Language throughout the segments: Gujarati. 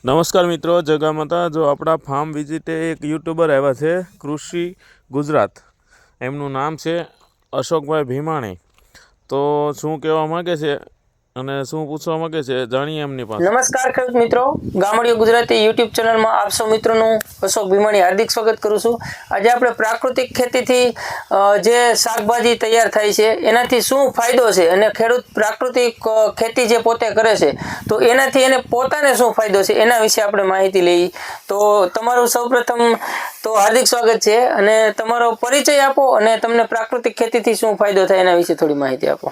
નમસ્કાર મિત્રો, જગા માતા. જો આપણા ફાર્મ વિઝિટે એક યુટ્યુબર આવ્યા છે, કૃષિ ગુજરાત. એમનું નામ છે અશોકભાઈ ભીમાણી. તો શું કહેવા માગે છે અને શું પૂછવા માગે છે જાણીએ એમની પાસે. નમસ્કાર ખેડૂત મિત્રો, ગામડિયો ગુજરાતી યુટ્યુબ ચેનલમાં આપ સૌ મિત્રોનું અશોક ભીમાણી હાર્દિક સ્વાગત કરું છું. આજે આપણે પ્રાકૃતિક ખેતીથી જે શાકભાજી તૈયાર થાય છે એનાથી શું ફાયદો છે અને ખેડૂત પ્રાકૃતિક ખેતી જે પોતે કરે છે તો એનાથી એને પોતાને શું ફાયદો છે એના વિશે આપણે માહિતી લઈએ. તો તમારું સૌપ્રથમ તો હાર્દિક સ્વાગત છે અને તમારો પરિચય આપો અને તમને પ્રાકૃતિક ખેતીથી શું ફાયદો થાય એના વિશે થોડી માહિતી આપો.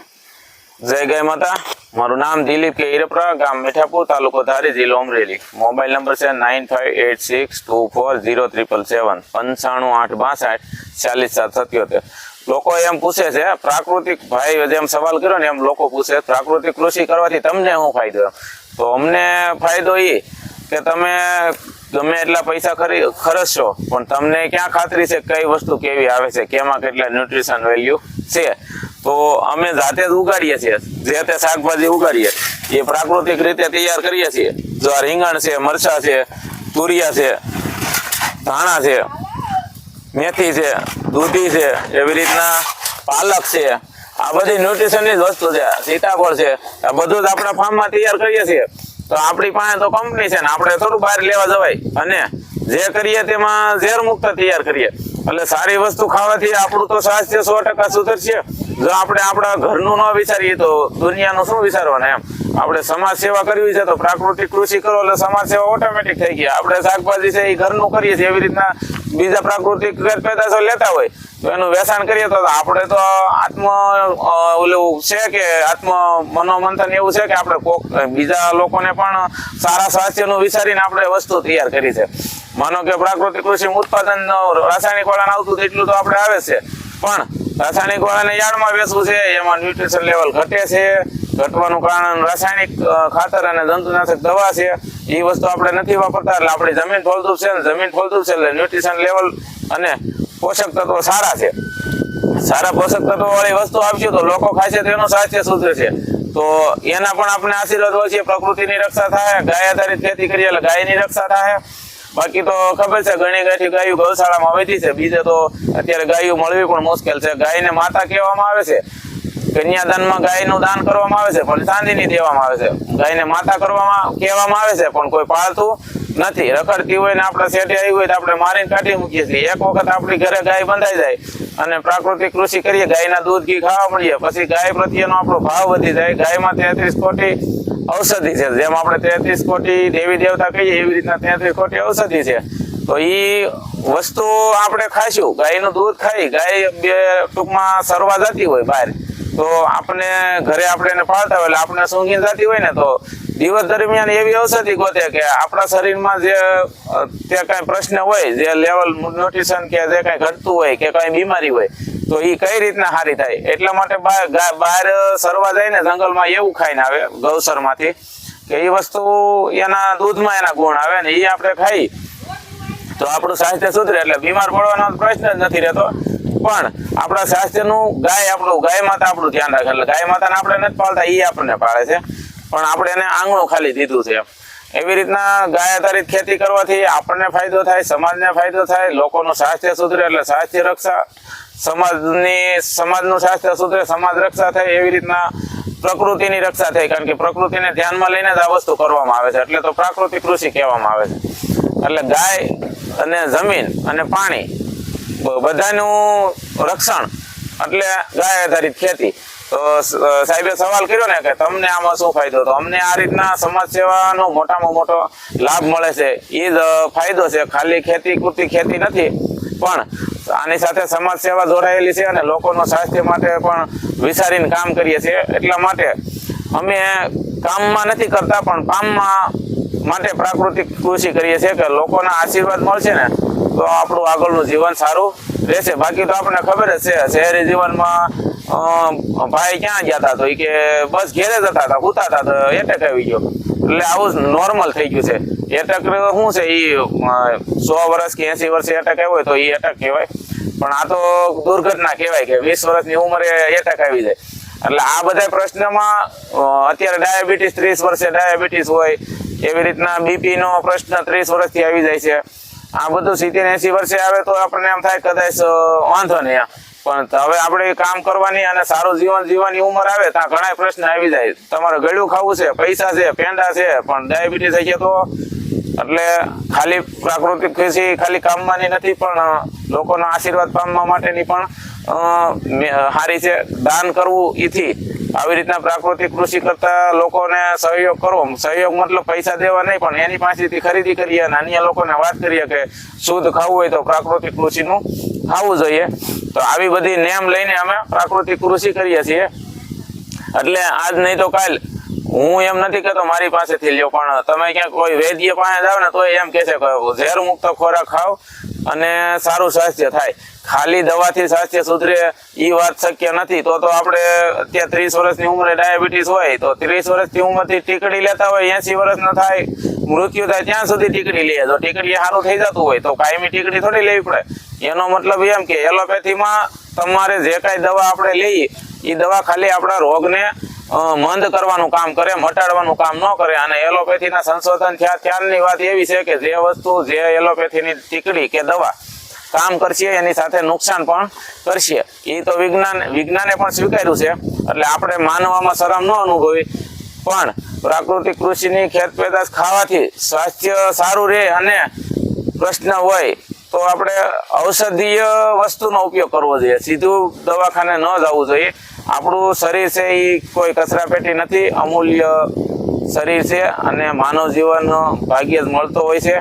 જય ગાય માતા. મારું નામ દિલીપ કે હિરપરા, ગામ મીઠાપુર, તાલુકો ધારી, જિલ્લો અમરેલી. મોબાઈલ નંબર છે 9586240777 95862 40777. લોકો એમ પૂછે છે પ્રાકૃતિક, ભાઈ જેમ સવાલ કર્યો ને એમ લોકો પૂછે પ્રાકૃતિક કૃષિ કરવાથી તમને શું ફાયદો? તો અમને ફાયદો એ કે તમે ગમે એટલા પૈસા ખર્ચશો પણ તમને ક્યાં ખાતરી છે કઈ વસ્તુ કેવી આવે છે, કેમાં કેટલા ન્યુટ્રિશન વેલ્યુ છે. તો અમે જાતે જ ઉગાડીએ છીએ, જે તે શાકભાજી ઉગાડીએ એ પ્રાકૃતિક રીતે તૈયાર કરીએ છીએ. જો આ રીંગણ છે, મરચા છે, તુરિયા છે, ધાણા છે, મેથી છે, દૂધી છે, એવી રીતના પાલક છે. આ બધી ન્યુટ્રિશનની જ વસ્તુ છે. સીતાફળ છે, આ બધું જ આપણા ફાર્મમાં તૈયાર કરીએ છીએ. તો આપણી પાસે તો કંપની છે ને આપણે થોડું બહાર લેવા જવાય, અને જે કરીએ તેમાં ઝેર મુક્ત તૈયાર કરીએ. એટલે સારી વસ્તુ ખાવાથી આપણું તો સ્વાસ્થ્ય 100% સુધરશે. જો આપણે આપણા ઘરનું ન વિચારીએ તો દુનિયાનું શું વિચારવાનું એમ. આપણે સમાજ સેવા કરવી છે તો પ્રાકૃતિક કૃષિ કરો એટલે સમાજ સેવા ઓટોમેટિક થઈ ગઈ. આપણે શાકભાજી છે એ ઘરનું કરીએ છીએ, એવી રીતના બીજા પ્રાકૃતિક પેદાશો લેતા હોય તો એનું વેચાણ કરીએ તો આપણે તો ઓલું છે કે આત્મ મનોમંથન એવું છે કે આપણે કોક બીજા લોકોને પણ સારા સ્વાસ્થ્યનું વિચારીને આપણે વસ્તુ તૈયાર કરી છે. માનો કે પ્રાકૃતિક કૃષિ ઉત્પાદન રાસાયણિક વાળાને આવતું એટલું તો આપણે આવે છે, પણ રાસાયણિક વાળાને યાર્ડમાં વેચવું છે, એમાં ન્યુટ્રિશન લેવલ ઘટે છે. ઘટવાનું કારણ રાસાયણિક ખાતર અને જંતુનાશક દવા છે. એ વસ્તુ આપણે નથી વાપરતા એટલે આપણી જમીન ફળદ્રુપ છે, જમીન ફળદ્રુપ છે એટલે ન્યુટ્રિશન લેવલ અને પોષક તત્વો સારા છે. સારા પોષક તત્વો વાળી વસ્તુ આપજો તો લોકો ખાશે તો એનું સ્વાસ્થ્ય સુધરે છે. તો એના પણ આપણે આશીર્વાદ હોય છે. પ્રકૃતિની રક્ષા થાય, ગાય આધારિત ખેતી કરીએ એટલે ગાયની રક્ષા થાય. બાકી તો ખબર છે ઘણી ગાયું ગૌશાળામાં વધી છે. બીજે તો અત્યારે ગાયું મળવી પણ મુશ્કેલ છે. ગાયને માતા કહેવામાં આવે છે. કન્યાદાનમાં ગાયનું દાન કરવામાં આવે છે પણ ચાંદીની દેવામાં આવે છે. ગાયને માતા કહેવામાં આવે છે પણ કોઈ પાળતું નથી. રખડતી હોય ને આપણે શેઠે આવી હોય તો આપણે મારીને કાઢી મૂકીએ છીએ. એક વખત આપણી ઘરે ગાય બંધાઈ જાય અને પ્રાકૃતિક કૃષિ કરીએ, ગાયના દૂધ ઘી ખાવા મળીએ, પછી ગાય પ્રત્યેનો આપણો ભાવ વધી જાય. ગાયમાં 33 કોટી ઔષધિ છે. જેમ આપણે 33 કોટી દેવી દેવતા કહીએ એવી રીતના 33 કોટી ઔષધિ છે. તો એ વસ્તુ આપણે ખાઈશું. ગાયનું દૂધ ખાઈ, ગાય ટૂંકમાં સરવા જતી હોય બહાર, તો આપણે ઘરે આપણે એને પાળતા હોય એટલે આપણે સૂંઘી જતી હોય ને તો દિવસ દરમિયાન એવી ઔષધિ ગોતે કે આપણા શરીરમાં જે કઈ પ્રશ્ન હોય, જે લેવલ ન્યુટ્રિશન કે જે કઈ ઘટતું હોય કે કઈ બીમારી હોય તો એ કઈ રીતના સારી થાય. એટલા માટે બહાર સરવા જાય ને જંગલમાં એવું ખાઈને આવે ગૌસરમાંથી કે એ વસ્તુ એના દૂધમાં એના ગુણ આવે ને એ આપણે ખાઈ તો આપણું સ્વાસ્થ્ય સુધરે. એટલે બીમાર પડવાનો પ્રશ્ન જ નથી રહેતો. પણ આપણા સ્વાસ્થ્યનું ગાય માતા આપણું ધ્યાન રાખે. એટલે ગાય માતાને આપણે નથી પાળતા, એ આપણને પાળે છે, પણ આપણે એને આંગણું ખાલી દીધું છે. એવી રીતના ગાય આધારિત ખેતી કરવાથી આપણને ફાયદો થાય, સમાજને ફાયદો થાય, લોકોનું સ્વાસ્થ્ય સુધરે એટલે સ્વાસ્થ્ય રક્ષા, સમાજનું સ્વાસ્થ્ય સુધરે, સમાજ રક્ષા થાય. એવી રીતના પ્રકૃતિની રક્ષા થાય, કારણ કે પ્રકૃતિને ધ્યાનમાં લઈને જ આ વસ્તુ કરવામાં આવે છે. એટલે તો પ્રાકૃતિક કૃષિ કહેવામાં આવે છે. એટલે ગાય અને જમીન અને પાણી બધાનું રક્ષણ એટલે ગાય આધારિત ખેતી. તો સાહેબે સવાલ કર્યો ને કે તમને આમાં શું ફાયદો, તો અમને આ રીતના સમાજ સેવાનો મોટામાં મોટો લાભ મળે છે. એ જ ફાયદો છે. ખાલી પૂરતી ખેતી નથી, પણ આની સાથે સમાજ સેવા જોડાયેલી છે અને લોકોનું સ્વાસ્થ્ય માટે પણ વિચારીને કામ કરીએ છીએ. એટલા માટે અમે કામમાં નથી કરતા પણ કામમાં માટે પ્રાકૃતિક કૃષિ કરીએ છીએ કે લોકોના આશીર્વાદ મળશે ને તો આપણું આગળનું જીવન સારું રહેશે. બાકી તો આપણને ખબર જ છે શહેરી જીવનમાં ભાઈ ક્યાં ગયા હતા તો એ કે બસ ઘેરે જતા હતા, સૂતા હતા તો એટેક આવી ગયો. એટલે આવું નોર્મલ થઈ ગયું છે. એટેક શું છે, એ 100 વર્ષ કે 80 વર્ષે એટેક આવ્યો હોય તો એ એટેક કહેવાય, પણ આ તો દુર્ઘટના કહેવાય કે 20 વર્ષની ઉંમરે એટેક આવી જાય. એટલે આ બધા પ્રશ્નમાં અત્યારે ડાયાબિટીસ 30 વર્ષે ડાયાબિટીસ હોય, એવી રીતના બીપી નો પ્રશ્ન 30 વર્ષથી આવી જાય છે. આ બધું 70-80 વર્ષે આવે તો આપણને એમ થાય કદાચ વાંધો નહીં, પણ હવે આપણે કામ કરવાની અને સારું જીવન જીવવાની ઉંમર આવે ત્યાં ઘણા પ્રશ્ન આવી જાય. તમારે ગળ્યું ખાવું છે, પૈસા છે, પેંડા છે, પણ ડાયાબિટીસ થઈ ગયા તો એટલે ખાલી પ્રાકૃતિક કૃષિ ખાલી કામમાંની નથી, પણ લોકોના આશીર્વાદ પામવા માટેની પણ સારી છે. દાન કરવું એથી આવી રીતના પ્રાકૃતિક કૃષિ કરતા લોકોને સહયોગ કરવો. સહયોગ મતલબ પૈસા દેવા નહીં, પણ એની પાસેથી ખરીદી કરીએ અને અન્ય લોકોને વાત કરીએ કે શુદ્ધ ખાવું હોય તો પ્રાકૃતિક કૃષિનું ખાવું જોઈએ. તો આવી બધી નેમ લઈને અમે પ્રાકૃતિક કૃષિ કરીએ છીએ. એટલે આજ નહીં તો કાલ હું એમ નથી કહેતો મારી પાસેથી લ્યો, પણ તમે ક્યાંક કોઈ વૈદ્ય પાસે જાવ ને તો એમ કહે છે કે ઝેર મુક્ત ખોરાક ખાવ અને સારું સ્વાસ્થ્ય થાય. ખાલી દવાથી સ્વાસ્થ્ય સુધરે એ વાત શક્ય નથી. તો આપણે અત્યારે 30 વર્ષની ઉંમરે ડાયાબિટીસ હોય તો 30 વર્ષની ઉંમરથી ટીકડી લેતા હોય, 80 વર્ષનો થાય, મૃત્યુ થાય ત્યાં સુધી ટીકડી લઈએ. તો ટીકડી સારું થઈ જતું હોય તો કાયમી ટીકડી થોડી લેવી પડે. એનો મતલબ એમ કે એલોપેથીમાં તમારે જે કાંઈ દવા આપણે લઈએ એ દવા ખાલી આપણા રોગને મંદ કરવાનું કામ કરે, મટાડવાનું કામ ન કરે. અને એલોપેથીના સંશોધન થયા ત્યારની વાત એવી છે કે જે વસ્તુ જે એલોપેથીની ટીકડી કે દવા કામ કરશે એની સાથે નુકસાન પણ કરશે. એ તો વિજ્ઞાને પણ સ્વીકાર્યું છે. એટલે આપણે માનવામાં શરમ ન અનુભવી, પણ પ્રાકૃતિક કૃષિની ખેત પેદાશ ખાવાથી સ્વાસ્થ્ય સારું રહે અને પ્રશ્ન હોય તો આપણે ઔષધીય વસ્તુનો ઉપયોગ કરવો જોઈએ. સીધું દવાખાને ન જવું જોઈએ. આપણું શરીર છે એ કોઈ કચરા પેટી નથી, અમૂલ્ય શરીર છે અને માનવ જીવન ભાગ્યે જ મળતો હોય છે.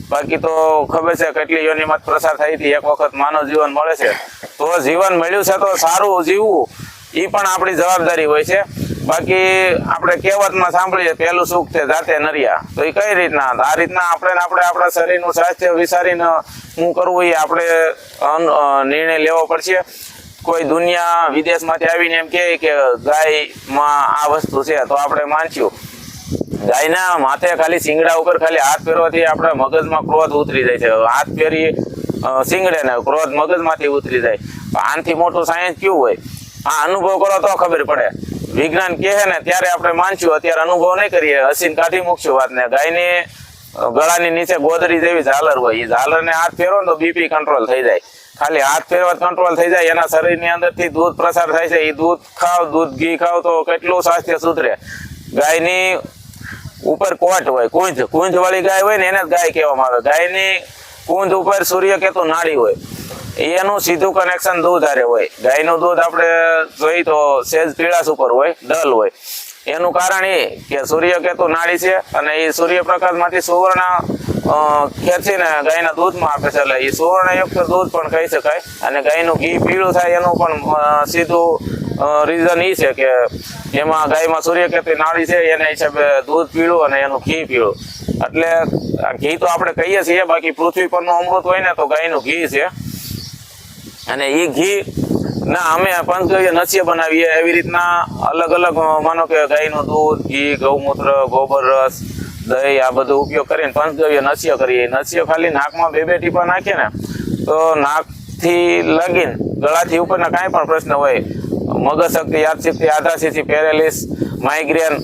બાકી તો ખબર છે કેટલી યોનિમાં પ્રસાર થઈ હતી, એક વખત માનવ જીવન મળે છે તો જીવન મળ્યું છે તો સારું જીવવું એ પણ આપણી જવાબદારી હોય છે. બાકી આપણે કહેવતમાં સાંભળીએ પહેલું સુખ છે જાતે નરિયા, તો એ કઈ રીતના આ રીતના આપણે આપણા શરીરનું સ્વાસ્થ્ય વિચારીને શું કરવું એ આપણે નિર્ણય લેવો પડશે. કોઈ દુનિયા વિદેશમાંથી આવીને એમ કહે કે ગાયમાં આ વસ્તુ છે તો આપણે માનશું. ગાયના માથે ખાલી શિંગડા ઉપર ખાલી હાથ ફેરવાથી આપણા મગજમાં ક્રોધ ઉતરી જાય છે. હાથ ફેરી શિંગડે ને ક્રોધ મગજમાંથી ઉતરી જાય. આનાથી મોટું સાયન્સ કેવું હોય? આ અનુભવ કરો તો ખબર પડે. વિજ્ઞાન કહે ને ત્યારે આપણે માનશું, અત્યારે અનુભવ નહીં કરીએ, હસીને કાઢી મૂકશું વાતને. ગાયની ગળાની નીચે ગોદરી જેવી ઝાલર હોય, એ ઝાલરને હાથ ફેરવો ને તો બીપી કંટ્રોલ થઈ જાય. ખાલી હાથ ફેરવા કંટ્રોલ થઈ જાય. એના શરીરની અંદરથી દૂધ પ્રસાર થાય છે. એ દૂધ ખાવ, દૂધ ઘી ખાવ તો કેટલું સ્વાસ્થ્ય સુધરે. ગાયની ઉપર કોટ હોય, કુંજ વાળી ગાય હોય ને એને જ ગાય કહેવામાં આવે. ગાયની કુંજ ઉપર સૂર્યકેતુ નાડી હોય, એનું સીધું કનેક્શન દૂધ હારે હોય. ગાયનું દૂધ આપણે જોઈએ તો સેજ પીળાશ ઉપર હોય, ડલ હોય. એનું કારણ એ કે સૂર્યકેતુ નાડી છે અને એ સૂર્યપ્રકાશમાંથી સુવર્ણ ખેંચીને ગાયના દૂધમાં આપે છે. એટલે એ સુવર્ણયુક્ત દૂધ પણ કહી શકાય. અને ગાયનું ઘી પીળું થાય એનું પણ સીધું રીઝન એ છે કે એમાં ગાયમાં સૂર્યકેતુ નાડી છે, એના હિસાબે દૂધ પીળું અને એનું ઘી પીળું. એટલે ઘી તો આપણે કહીએ છીએ, બાકી પૃથ્વી પરનું અમૃત હોય ને તો ગાયનું ઘી છે. અને એ ઘી ના અમે પંચગવ્ય નસ્ય બનાવીએ. એવી રીતના અલગ અલગ માનો કે ગાયનું દૂધ, ઘી, ગૌમૂત્ર, ગોબર રસ, દહીં આ બધો ઉપયોગ કરીને પંચગવ્ય નસ્ય કરીએ. નસ્ય ખાલી નાકમાં 2-2 ટીપા નાખીએ ને તો નાકથી લગીને ગળાથી ઉપરના કાંઈ પણ પ્રશ્ન હોય, મગજ શક્તિ, યાદશક્તિ, આધાશક્તિ, પેરેલિસ, માઇગ્રેન,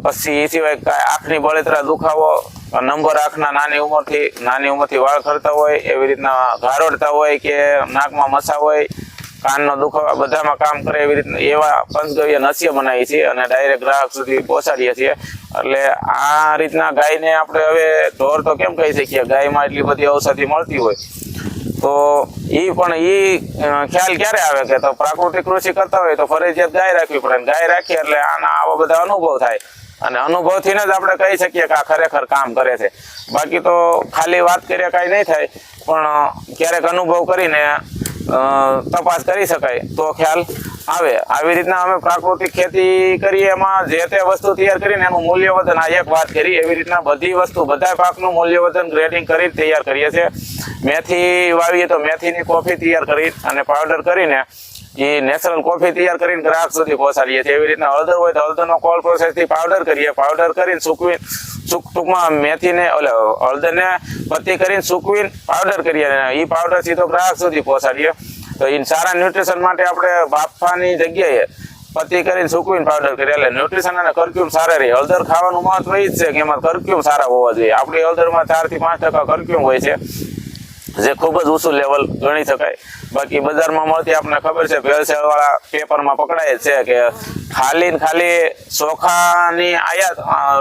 પછી એ સિવાય આંખની બળતરા, દુખાવો, નંબર આંખના નાની ઉંમરથી વાળ ખરતા હોય, એવી રીતના ઘારોડતા હોય કે નાકમાં મસા હોય, કાનનો દુખાવા, બધામાં કામ કરે એવી રીતના એવા પંચગવ્ય નસ્ય બનાવીએ છીએ અને ડાયરેક્ટ ગ્રાહક સુધી પહોંચાડીએ છીએ. એટલે આ રીતના ગાયને આપણે હવે ઢોર તો કેમ કહી શકીએ, ગાયમાં એટલી બધી ઔષધિ મળતી હોય તો એ ખ્યાલ ક્યારે આવે કે તો પ્રાકૃતિક કૃષિ કરતા હોય તો ફરજિયાત ગાય રાખવી પડે. ગાય રાખીએ એટલે આવા બધા અનુભવ થાય અને અનુભવથી જ આપણે કહી શકીએ કે આ ખરેખર કામ કરે છે. બાકી તો ખાલી વાત કરીએ કાંઈ નહીં થાય, પણ ક્યારેક અનુભવ કરીને તપાસ કરી શકાય તો ખ્યાલ આવે. આવી રીતના અમે પ્રાકૃતિક ખેતી કરીએ, એમાં જે તે વસ્તુ તૈયાર કરીને એનું મૂલ્યવર્ધન, આ એક વાત કરી, એવી રીતના બધી વસ્તુ બધા પાકનું મૂલ્યવર્ધન ગ્રેડિંગ કરી તૈયાર કરીએ છીએ. મેથી વાવીએ તો મેથીની કોફી તૈયાર કરી અને પાવડર કરીને એ નેચરલ કોફી તૈયાર કરીને ગ્રાહક સુધી પહોંચાડીએ છીએ. એવી રીતના હળદર હોય તો હળદરનો કોલ્ડ પ્રોસેસથી પાવડર કરીએ. પાવડર કરીને સૂકવી ટૂંકમાં મેથીને હળદરને પત્તી કરીને સૂકવીને પાવડર કરીએ અને એ પાવડર સીધો ગ્રાહક સુધી પહોંચાડીએ. તો એ સારા ન્યુટ્રિશન માટે આપણે બાફાની જગ્યાએ પતી કરીને સૂકવીને પાવડર કરી એટલે ન્યુટ્રિશન અને કર્ક્યુમ સારા રહે. હળદર ખાવાનું મહત્વ એ જ છે કે એમાં કર્ક્યુમ સારા હોવા જોઈએ. આપણી હળદરમાં 4 થી 5% કર્ક્યુમ હોય છે, જે ખૂબ જ ઊંચું લેવલ ગણી શકાય. બાકી બજારમાં મળતી આપણને ખબર છે ભેળસેળ વાળા પેપરમાં પકડાય જ છે કે ખાલી ને ખાલી ચોખાની આયાત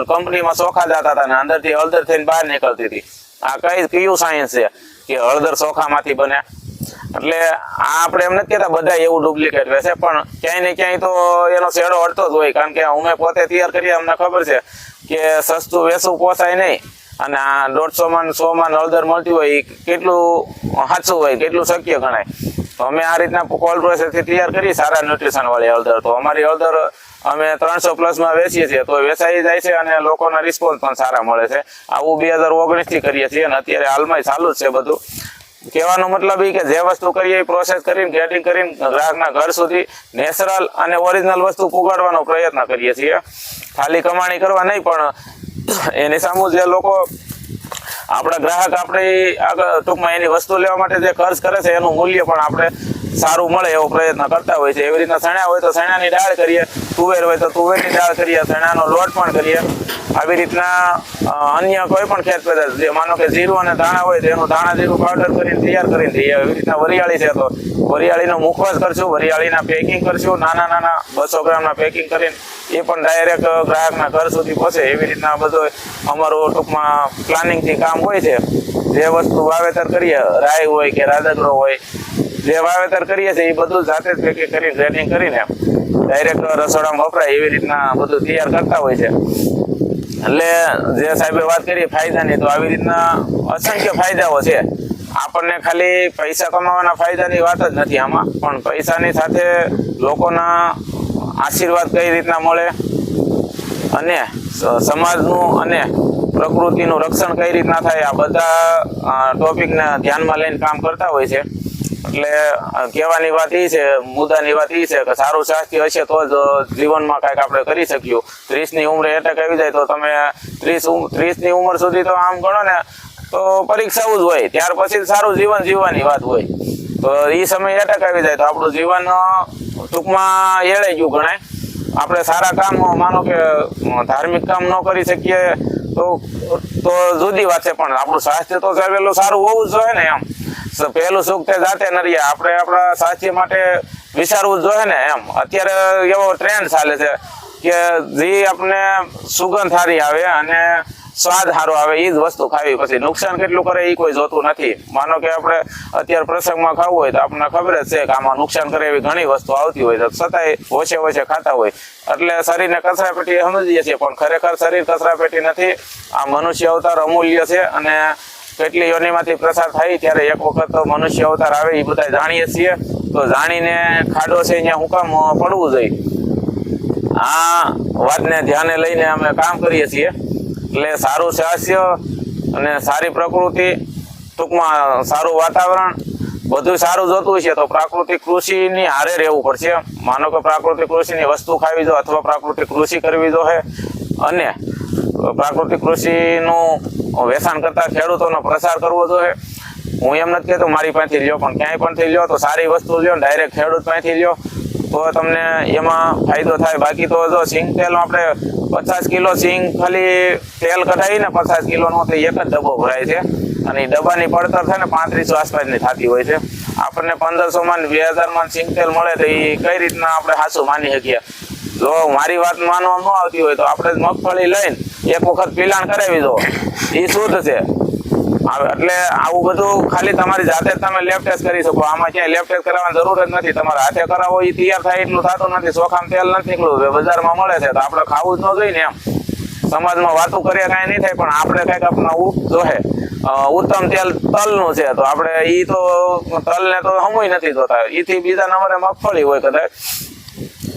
કંપનીમાં ચોખા જતા હતા ને અંદરથી હળદર થઈને બહાર નીકળતી હતી. આ કયું સાયન્સ છે કે હળદર ચોખામાંથી બને? એટલે આ આપણે એમ નથી કહેતા બધા એવું ડુપ્લિકેટ વેચે, પણ ક્યાંય ને ક્યાંય તો એનો શેડો અડતો જ હોય. કારણ કે અમે પોતે તૈયાર કરીએ, અમને ખબર છે કે સસ્તું વેચવું પોસાય નહીં, અને આ 150 માં 100 માં હળદર મળતી હોય એ કેટલું સાચું હોય, કેટલું શક્ય ગણાય. તો અમે આ રીતના કોલ્ડ પ્રોસેસથી તૈયાર કરી સારા ન્યુટ્રિશન વાળી હળદર. તો અમારી હળદર અમે 300+ માં વેચીએ છીએ તો વેચાઈ જાય છે અને લોકોના રિસ્પોન્સ પણ સારા મળે છે. આવું 2019 થી કરીએ છીએ અને અત્યારે હાલમાં ચાલુ જ છે બધું. કહેવાનો મતલબ એ કે જે વસ્તુ કરીએ એ પ્રોસેસ કરીને ગ્રેડિંગ કરીને ગ્રાહકના ઘર સુધી નેચરલ અને ઓરિજિનલ વસ્તુ પુગાડવાનો પ્રયત્ન કરીએ છીએ. ખાલી કમાણી કરવા નહીં, પણ એની સામે જે લોકો આપણા ગ્રાહક આપણે આગળ ટૂંકમાં એની વસ્તુ લેવા માટે જે ખર્ચ કરે છે એનું મૂલ્ય પણ આપણે સારું મળે એવો પ્રયત્ન કરતા હોય છે. એવી રીતના ચણા હોય તો ચણાની દાળ કરીએ, તુવેર હોય તો તુવેરની દાળ કરીએ, ચણાનો લોટ પણ કરીએ. આવી રીતના અન્ય કોઈ પણ ખેત પેદાશ, જે માનો કે જીરું અને ધાણા હોય તો એનું ધાણા જીરું પાવડર કરીને તૈયાર કરીને દઈએ. એવી રીતના વરિયાળી છે તો વરિયાળીનો મુખવાસ કરશું, વરિયાળીના પેકિંગ કરશું, નાના 200 ગ્રામના પેકિંગ કરીને એ પણ ડાયરેક્ટ ગ્રાહકના ઘર સુધી પહોંચે. એવી રીતના બધું અમારું ટૂંકમાં પ્લાનિંગથી કામ હોય છે. જે વસ્તુ વાવેતર કરીએ, રાઈ હોય કે રાજગરો હોય, જે વાવેતર કરીએ છીએ એ બધું જાતે જ પેકિંગ કરીને ગ્રેડિંગ કરીને ડાયરેક્ટ રસોડામાં વપરાય એવી રીતના બધું તૈયાર કરતા હોય છે. એટલે જે સાહેબે વાત કરી ફાયદાની, તો આવી રીતના અસંખ્ય ફાયદાઓ છે. આપણને ખાલી પૈસા કમાવાના ફાયદાની વાત જ નથી આમાં, પણ પૈસાની સાથે લોકોના આશીર્વાદ કઈ રીતના મળે અને સમાજનું અને પ્રકૃતિનું રક્ષણ કઈ રીતના થાય, આ બધા ટોપિકને ધ્યાનમાં લઈને કામ કરતા હોય છે. એટલે કહેવાની વાત એ છે, મુદ્દાની વાત એ છે કે સારું સ્વાસ્થ્ય હશે તો જ જીવનમાં કાંઈક આપણે કરી શકીએ. 30ની ઉંમરે એટેક આવી જાય તો તમે 30ની ઉંમર સુધી તો આમ ગણો ને તો પરીક્ષાઓ જ હોય, ત્યાર પછી સારું જીવન જીવવાની વાત હોય. તો એ સમયે એટેક આવી જાય તો આપણું જીવન ટૂંકમાં એળાઈ ગયું ગણાય. આપણે સારા કામ, માનો કે ધાર્મિક કામ ન કરી શકીએ તો જુદી વાત છે, પણ આપણું સ્વાસ્થ્ય તો પહેલું સારું હોવું જ જોઈએ ને. એમ પહેલું સુખ તે જાતે નરીએ, આપણે આપણા સ્વાસ્થ્ય માટે વિચારવું જ જોઈએ ને. એમ અત્યારે એવો ટ્રેન્ડ ચાલે છે કે જે આપણે સુગંધ સારી આવે અને સ્વાદ સારો આવે એ જ વસ્તુ ખાવી, પછી નુકસાન કેટલું કરે એ કોઈ જોતું નથી. માનો કે આપણે અત્યારે પ્રસંગમાં ખાવું હોય તો આપણને ખબર જ છે કે આમાં નુકસાન કરે એવી ઘણી વસ્તુ આવતી હોય, તો છતાંય ઓછે ખાતા હોય. એટલે શરીરને કચરાપેટી સમજીએ છીએ, પણ ખરેખર શરીર કચરાપેટી નથી. આ મનુષ્ય અવતાર અમૂલ્ય છે અને કેટલી યોનિમાંથી પ્રસાર થાય ત્યારે એક વખત મનુષ્ય અવતાર આવે એ બધા જાણીએ છીએ. તો જાણીને ખાડો છે અહીંયા હું કામ પડવું જોઈએ, આ વાતને ધ્યાને લઈને અમે કામ કરીએ છીએ. એટલે સારું સ્વાસ્થ્ય અને સારી પ્રકૃતિ, ટૂંકમાં સારું વાતાવરણ, બધું સારું જોતું છે તો પ્રાકૃતિક કૃષિની હારે રહેવું પડશે. માનો કે પ્રાકૃતિક કૃષિની વસ્તુ ખાવી જો અથવા પ્રાકૃતિક કૃષિ કરવી જો હે, અને પ્રાકૃતિક કૃષિનું વેચાણ કરતા ખેડૂતોનો પ્રસાર કરવો જોઈએ. હું એમ નથી કહેતો મારી પાસેથી લ્યો, પણ ક્યાંય પણ થી લ્યો તો સારી વસ્તુ લ્યો, ડાયરેક્ટ ખેડૂત પાસેથી લ્યો તો તમને એમાં ફાયદો થાય. બાકી તો જો સિંગ તેલ આપણે 50 કિલો સિંગ ખાલી તેલ કઢાવીને 50 કિલોનો તો એક જ ડબ્બો ભરાય છે, અને એ ડબ્બાની પડતર થાય ને 3500 આસપાસની થતી હોય છે. આપણને 1500 માં 2000 માં સિંગ તેલ મળે તો એ કઈ રીતના આપણે સાચું માની શકીએ? જો મારી વાત માનવા ન આવતી હોય તો આપણે મગફળી લઈને એક વખત પિલાણ કરાવી દો, એ શુદ્ધ છે. એટલે આવું બધું ખાલી તમારી જાતે જ તમે લેબ ટેસ્ટ કરી શકો. આમાં ક્યાંય લેબ ટેસ્ટ કરાવવાની જરૂર જ નથી. તમારે હાથે કરાવો એ તૈયાર થાય એટલું થતું નથી. ચોખામાં તેલ નથી નીકળ્યું, બજારમાં મળે છે તો આપણે ખાવું જ ન જોઈએ ને. એમ સમાજમાં વાતો કરીએ કાંઈ નહીં થાય, પણ આપણે કંઈક આપણે જોહે ઉત્તમ તેલ તલનું છે તો આપણે એ તો તલને તો હમુય નથી જોતા. એથી બીજા નંબરે મગફળી હોય કદાચ,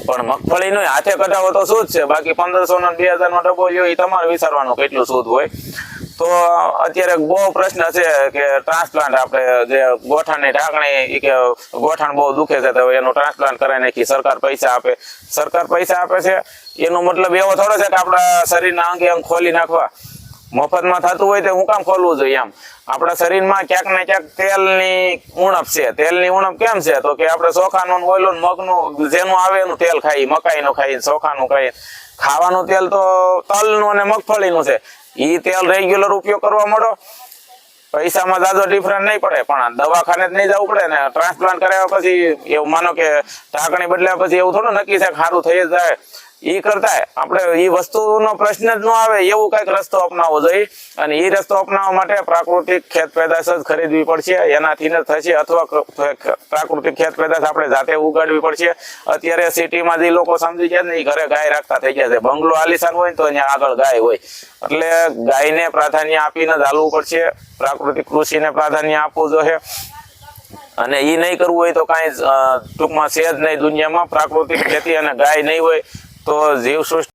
પણ મગફળી નું હાથે કઢાવો તો શું જ છે. બાકી 1500 નો 2000 નો ડબ્બો લ્યો એ તમારે વિચારવાનું કેટલું શુદ્ધ હોય. તો અત્યારે બહુ પ્રશ્ન છે કે ટ્રાન્સપ્લાન્ટ, આપણે જે ગોઠણની ઢાંકણી કે ગોઠણ બહુ દુખે છે તો એનું ટ્રાન્સપ્લાન્ટ કરાવી નાખી, સરકાર પૈસા આપે. સરકાર પૈસા આપે છે એનો મતલબ એવો થોડો છે કે આપણા શરીરના અંગે અંગ ખોલી નાખવા. મફતમાં થતું હોય તો હું કામ ખોલવું જોઈએ એમ. આપણા શરીરમાં ક્યાંક ને ક્યાંક તેલની ઉણપ છે. તેલની ઉણપ કેમ છે તો કે આપણે ચોખાનું, ઓઈલનું, મગનું જેનું આવે એનું તેલ ખાઈ, મકાઈનું ખાઈ, ચોખાનું ખાઈ. ખાવાનું તેલ તો તલનું અને મગફળીનું છે. ઈ તેલ રેગ્યુલર ઉપયોગ કરવા માંડો, પૈસામાં જાજો ડિફરન્સ નહીં પડે, પણ દવાખાને જ નહીં જવું પડે ને. ટ્રાન્સપ્લાન્ટ કરાવ્યા પછી એવું માનો કે ઢાંકણી બદલ્યા પછી એવું થોડું નક્કી છે કે સારું થઈ જ જાય. ઈ કરતા આપણે ઈ વસ્તુનો પ્રશ્ન જ ન આવે એવું કઈક રસ્તો અપનાવવો જોઈએ. અને ઈ રસ્તો અપનાવવા માટે પ્રાકૃતિક ખેત પેદાશ જ ખરીદવી પડશે, એનાથી જ થશે. અથવા પ્રાકૃતિક ખેત પેદાશ આપણે જાતે ઉગાડવી પડશે. અત્યારે સિટીમાં જે લોકો સમજી ગયા ને એ ઘરે ગાય રાખતા થઈ ગયા છે. બંગલો આલીશાન હોય ને તો અહીંયા આગળ ગાય હોય, એટલે ગાયને પ્રાધાન્ય આપીને જ હાલવું પડશે. પ્રાકૃતિક કૃષિને પ્રાધાન્ય આપવું જોઈએ. અને ઈ નહીં કરવું હોય તો કાંઈ ટૂંકમાં છે જ નહીં દુનિયામાં. પ્રાકૃતિક ખેતી અને ગાય નહીં હોય તો જીવસૃષ્ટિ